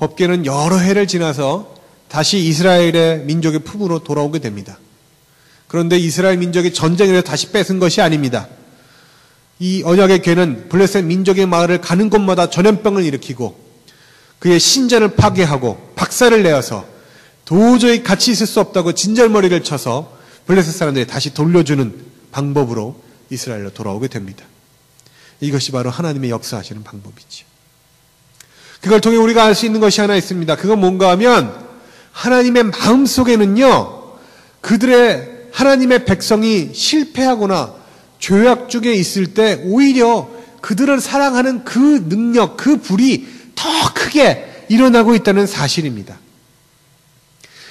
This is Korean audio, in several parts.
법궤는 여러 해를 지나서 다시 이스라엘의 민족의 품으로 돌아오게 됩니다. 그런데 이스라엘 민족이 전쟁을 해서 다시 뺏은 것이 아닙니다. 이 언약의 궤는 블레셋 민족의 마을을 가는 곳마다 전염병을 일으키고 그의 신전을 파괴하고 박살을 내어서 도저히 같이 있을 수 없다고 진절머리를 쳐서 블레셋 사람들이 다시 돌려주는 방법으로 이스라엘로 돌아오게 됩니다. 이것이 바로 하나님의 역사하시는 방법이죠. 그걸 통해 우리가 알 수 있는 것이 하나 있습니다. 그건 뭔가 하면 하나님의 마음속에는요, 하나님의 백성이 실패하거나 죄악 중에 있을 때 오히려 그들을 사랑하는 그 능력, 그 불이 더 크게 일어나고 있다는 사실입니다.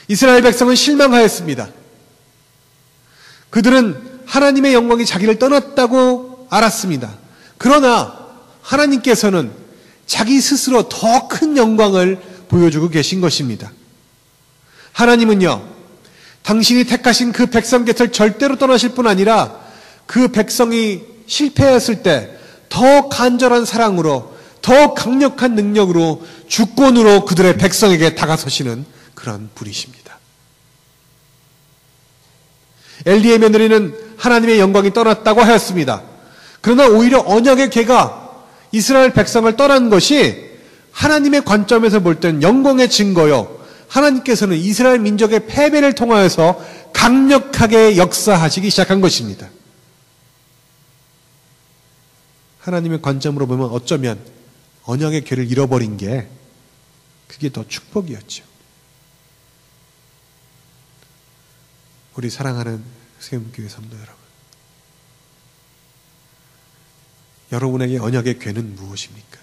이스라엘 백성은 실망하였습니다. 그들은 하나님의 영광이 자기를 떠났다고 알았습니다. 그러나 하나님께서는 자기 스스로 더 큰 영광을 보여주고 계신 것입니다. 하나님은요, 당신이 택하신 그 백성 곁을 절대로 떠나실 뿐 아니라 그 백성이 실패했을 때 더 간절한 사랑으로, 더 강력한 능력으로, 주권으로 그들의 백성에게 다가서시는 그런 분이십니다. 엘리의 며느리는 하나님의 영광이 떠났다고 하였습니다. 그러나 오히려 언약의 궤가 이스라엘 백성을 떠난 것이 하나님의 관점에서 볼 땐 영광의 증거요, 하나님께서는 이스라엘 민족의 패배를 통하여서 강력하게 역사하시기 시작한 것입니다. 하나님의 관점으로 보면 어쩌면 언약의 궤를 잃어버린 게 그게 더 축복이었죠. 우리 사랑하는 세움교회 성도 여러분, 여러분에게 언약의 궤는 무엇입니까?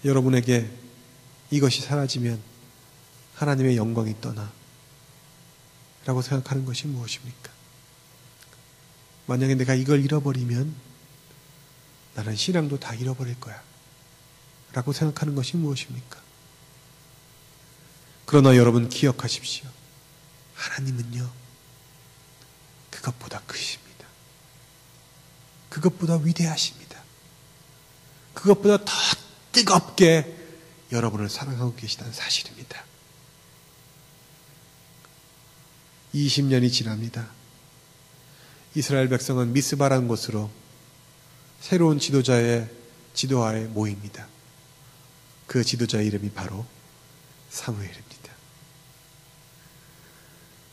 여러분에게 이것이 사라지면 하나님의 영광이 떠나 라고 생각하는 것이 무엇입니까? 만약에 내가 이걸 잃어버리면 나는 신앙도 다 잃어버릴 거야 라고 생각하는 것이 무엇입니까? 그러나 여러분 기억하십시오. 하나님은요, 그것보다 크십니다. 그것보다 위대하십니다. 그것보다 더 뜨겁게 여러분을 사랑하고 계시다는 사실입니다. 20년이 지납니다. 이스라엘 백성은 미스바라는 곳으로 새로운 지도자의 지도하에 모입니다. 그 지도자의 이름이 바로 사무엘입니다.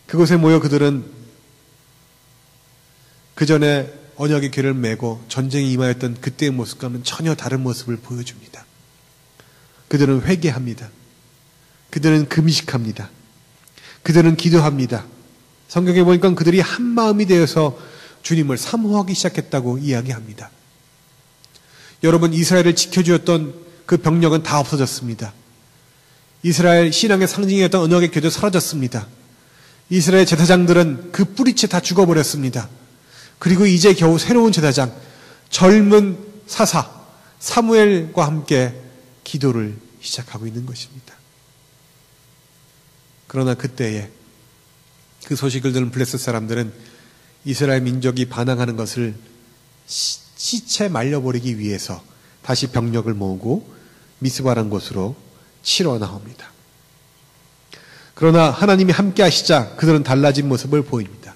그곳에 모여 그들은 그 전에 언약의 궤를 메고 전쟁이 임하였던 그때의 모습과는 전혀 다른 모습을 보여줍니다. 그들은 회개합니다. 그들은 금식합니다. 그들은 기도합니다. 성경에 보니까 그들이 한 마음이 되어서 주님을 사모하기 시작했다고 이야기합니다. 여러분, 이스라엘을 지켜주었던 그 병력은 다 없어졌습니다. 이스라엘 신앙의 상징이었던 언약의 궤도 사라졌습니다. 이스라엘 제사장들은 그 뿌리채 다 죽어버렸습니다. 그리고 이제 겨우 새로운 제사장, 젊은 사사 사무엘과 함께 기도를 시작하고 있는 것입니다. 그러나 그때에 그 소식을 들은 블레셋 사람들은 이스라엘 민족이 반항하는 것을 시체 말려버리기 위해서 다시 병력을 모으고 미스바란 곳으로 치러 나옵니다. 그러나 하나님이 함께 하시자 그들은 달라진 모습을 보입니다.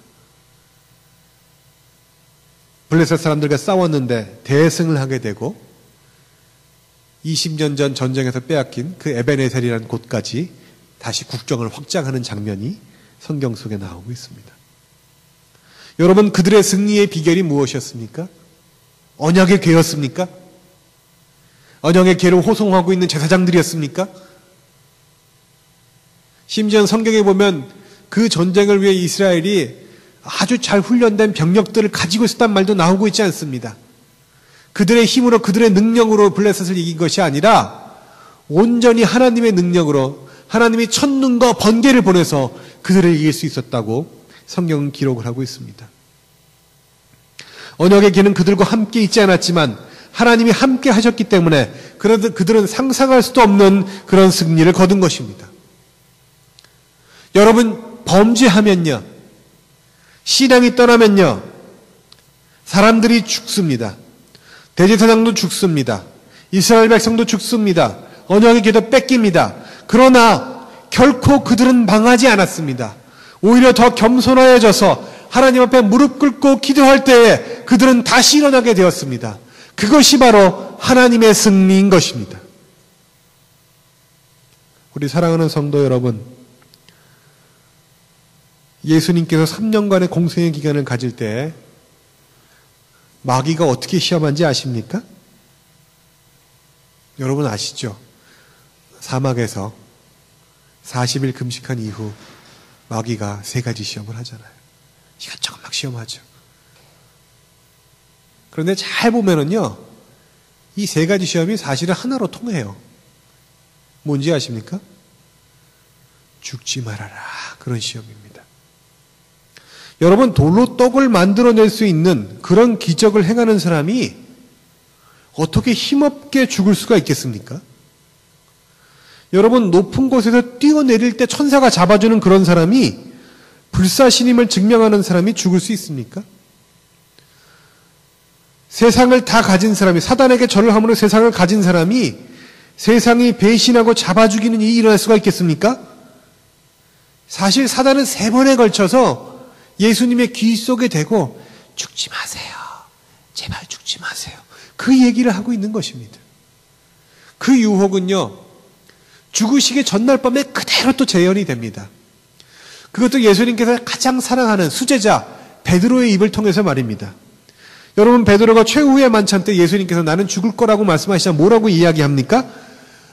블레셋 사람들과 싸웠는데 대승을 하게 되고 20년 전 전쟁에서 빼앗긴 그 에벤에셀이라는 곳까지 다시 국경을 확장하는 장면이 성경 속에 나오고 있습니다. 여러분, 그들의 승리의 비결이 무엇이었습니까? 언약의 궤였습니까? 언약의 궤를 호송하고 있는 제사장들이었습니까? 심지어 성경에 보면 그 전쟁을 위해 이스라엘이 아주 잘 훈련된 병력들을 가지고 있었단 말도 나오고 있지 않습니다. 그들의 힘으로, 그들의 능력으로 블레셋을 이긴 것이 아니라 온전히 하나님의 능력으로 하나님이 천눈과 번개를 보내서 그들을 이길 수 있었다고 성경은 기록을 하고 있습니다. 언약의 궤는 그들과 함께 있지 않았지만 하나님이 함께 하셨기 때문에 그들은 상상할 수도 없는 그런 승리를 거둔 것입니다. 여러분, 범죄하면요, 신앙이 떠나면요, 사람들이 죽습니다. 대제사장도 죽습니다. 이스라엘 백성도 죽습니다. 언약의 궤도 뺏깁니다. 그러나 결코 그들은 망하지 않았습니다. 오히려 더 겸손해져서 하나님 앞에 무릎 꿇고 기도할 때에 그들은 다시 일어나게 되었습니다. 그것이 바로 하나님의 승리인 것입니다. 우리 사랑하는 성도 여러분, 예수님께서 3년간의 공생의 기간을 가질 때 마귀가 어떻게 시험한지 아십니까? 여러분 아시죠? 사막에서 40일 금식한 이후 마귀가 3가지 시험을 하잖아요. 이것저것 막 시험하죠. 그런데 잘 보면은요, 이 3가지 시험이 사실은 하나로 통해요. 뭔지 아십니까? 죽지 말아라. 그런 시험입니다. 여러분, 돌로 떡을 만들어낼 수 있는 그런 기적을 행하는 사람이 어떻게 힘없게 죽을 수가 있겠습니까? 여러분, 높은 곳에서 뛰어내릴 때 천사가 잡아주는 그런 사람이 불사신임을 증명하는 사람이 죽을 수 있습니까? 세상을 다 가진 사람이, 사단에게 절을 함으로 세상을 가진 사람이 세상이 배신하고 잡아 죽이는 일이 일어날 수가 있겠습니까? 사실 사단은 3번에 걸쳐서 예수님의 귀 속에 대고 죽지 마세요. 제발 죽지 마세요. 그 얘기를 하고 있는 것입니다. 그 유혹은요, 죽으시기 전날 밤에 그대로 또 재현이 됩니다. 그것도 예수님께서 가장 사랑하는 수제자 베드로의 입을 통해서 말입니다. 여러분, 베드로가 최후의 만찬 때 예수님께서 나는 죽을 거라고 말씀하시자 뭐라고 이야기합니까?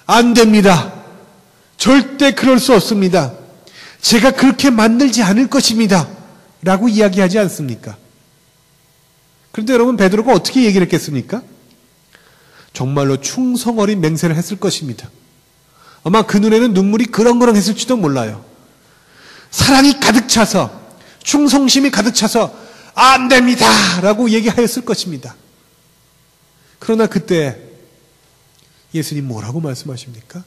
안 됩니다. 절대 그럴 수 없습니다. 제가 그렇게 만들지 않을 것입니다. 라고 이야기하지 않습니까? 그런데 여러분, 베드로가 어떻게 얘기를 했겠습니까? 정말로 충성 어린 맹세를 했을 것입니다. 아마 그 눈에는 눈물이 그렁그렁 했을지도 몰라요. 사랑이 가득 차서, 충성심이 가득 차서 안 됩니다! 라고 얘기하였을 것입니다. 그러나 그때 예수님 뭐라고 말씀하십니까?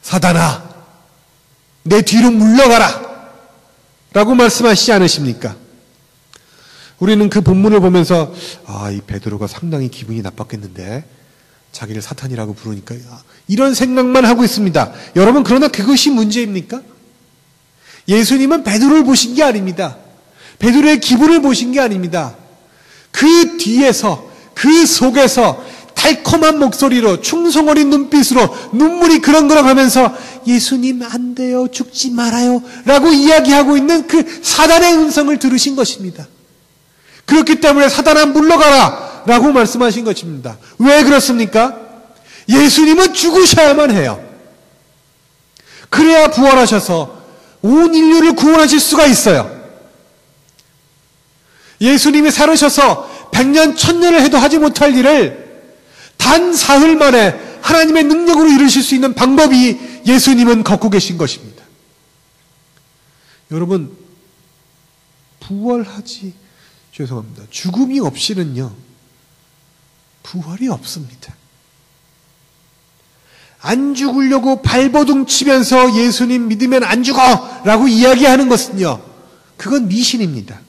사단아, 내 뒤로 물러가라! 라고 말씀하시지 않으십니까? 우리는 그 본문을 보면서 이 베드로가 상당히 기분이 나빴겠는데 자기를 사탄이라고 부르니까 이런 생각만 하고 있습니다. 여러분, 그러나 그것이 문제입니까? 예수님은 베드로를 보신 게 아닙니다. 베드로의 기분을 보신 게 아닙니다. 그 뒤에서, 그 속에서 달콤한 목소리로, 충성 어린 눈빛으로 눈물이 그렁그렁 하면서 예수님 안 돼요, 죽지 말아요 라고 이야기하고 있는 그 사단의 음성을 들으신 것입니다. 그렇기 때문에 사단아 물러가라 라고 말씀하신 것입니다. 왜 그렇습니까? 예수님은 죽으셔야만 해요. 그래야 부활하셔서 온 인류를 구원하실 수가 있어요. 예수님이 살으셔서 100년, 1000년을 해도 하지 못할 일을 단 사흘 만에 하나님의 능력으로 이루실 수 있는 방법이 예수님은 갖고 계신 것입니다. 여러분, 죄송합니다. 죽음이 없이는요, 부활이 없습니다. 안 죽으려고 발버둥 치면서 예수님 믿으면 안 죽어! 라고 이야기하는 것은요, 그건 미신입니다.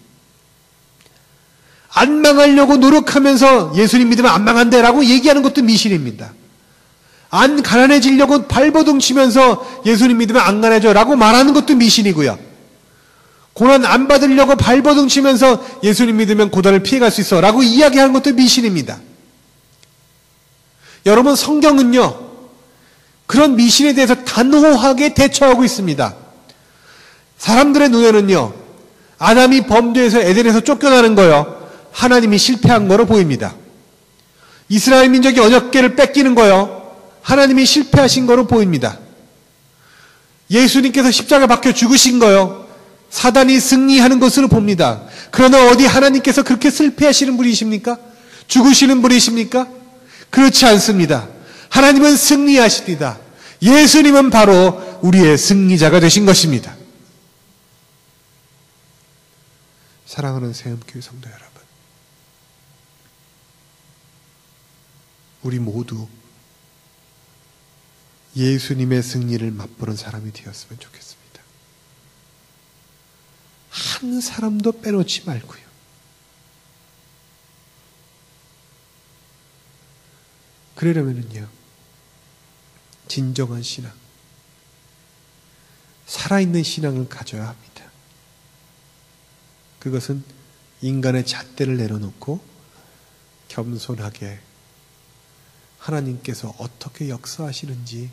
안 망하려고 노력하면서 예수님 믿으면 안 망한대 라고 얘기하는 것도 미신입니다. 안 가난해지려고 발버둥 치면서 예수님 믿으면 안 가난해져 라고 말하는 것도 미신이고요. 고난 안 받으려고 발버둥 치면서 예수님 믿으면 고난을 피해갈 수 있어 라고 이야기하는 것도 미신입니다. 여러분, 성경은요, 그런 미신에 대해서 단호하게 대처하고 있습니다. 사람들의 눈에는요, 아담이 범죄해서 에덴에서 쫓겨나는 거요, 하나님이 실패한 거로 보입니다. 이스라엘 민족이 언약궤를 뺏기는 거요, 하나님이 실패하신 거로 보입니다. 예수님께서 십자가에 박혀 죽으신 거요, 사단이 승리하는 것으로 봅니다. 그러나 어디 하나님께서 그렇게 실패하시는 분이십니까? 죽으시는 분이십니까? 그렇지 않습니다. 하나님은 승리하십니다. 예수님은 바로 우리의 승리자가 되신 것입니다. 사랑하는 새음교회 성도 여러분, 우리 모두 예수님의 승리를 맛보는 사람이 되었으면 좋겠습니다. 한 사람도 빼놓지 말고요. 그러려면요, 진정한 신앙, 살아있는 신앙을 가져야 합니다. 그것은 인간의 잣대를 내려놓고 겸손하게 하나님께서 어떻게 역사하시는지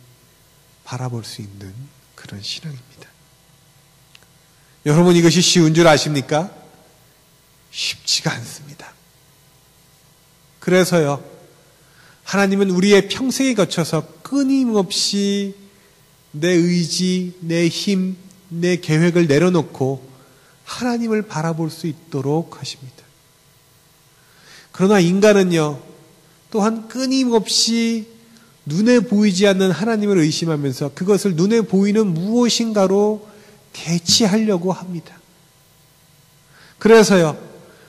바라볼 수 있는 그런 신앙입니다. 여러분, 이것이 쉬운 줄 아십니까? 쉽지가 않습니다. 그래서요, 하나님은 우리의 평생에 거쳐서 끊임없이 내 의지, 내 힘, 내 계획을 내려놓고 하나님을 바라볼 수 있도록 하십니다. 그러나 인간은요, 또한 끊임없이 눈에 보이지 않는 하나님을 의심하면서 그것을 눈에 보이는 무엇인가로 대치하려고 합니다. 그래서요,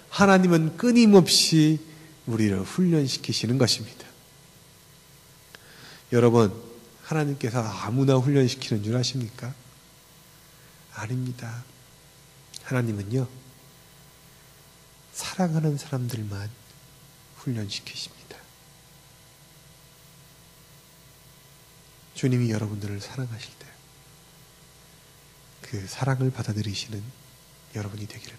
하나님은 끊임없이 우리를 훈련시키시는 것입니다. 여러분, 하나님께서 아무나 훈련시키는 줄 아십니까? 아닙니다. 하나님은요, 사랑하는 사람들만 훈련시키십니다. 주님이 여러분들을 사랑하실 때 그 사랑을 받아들이시는 여러분이 되기를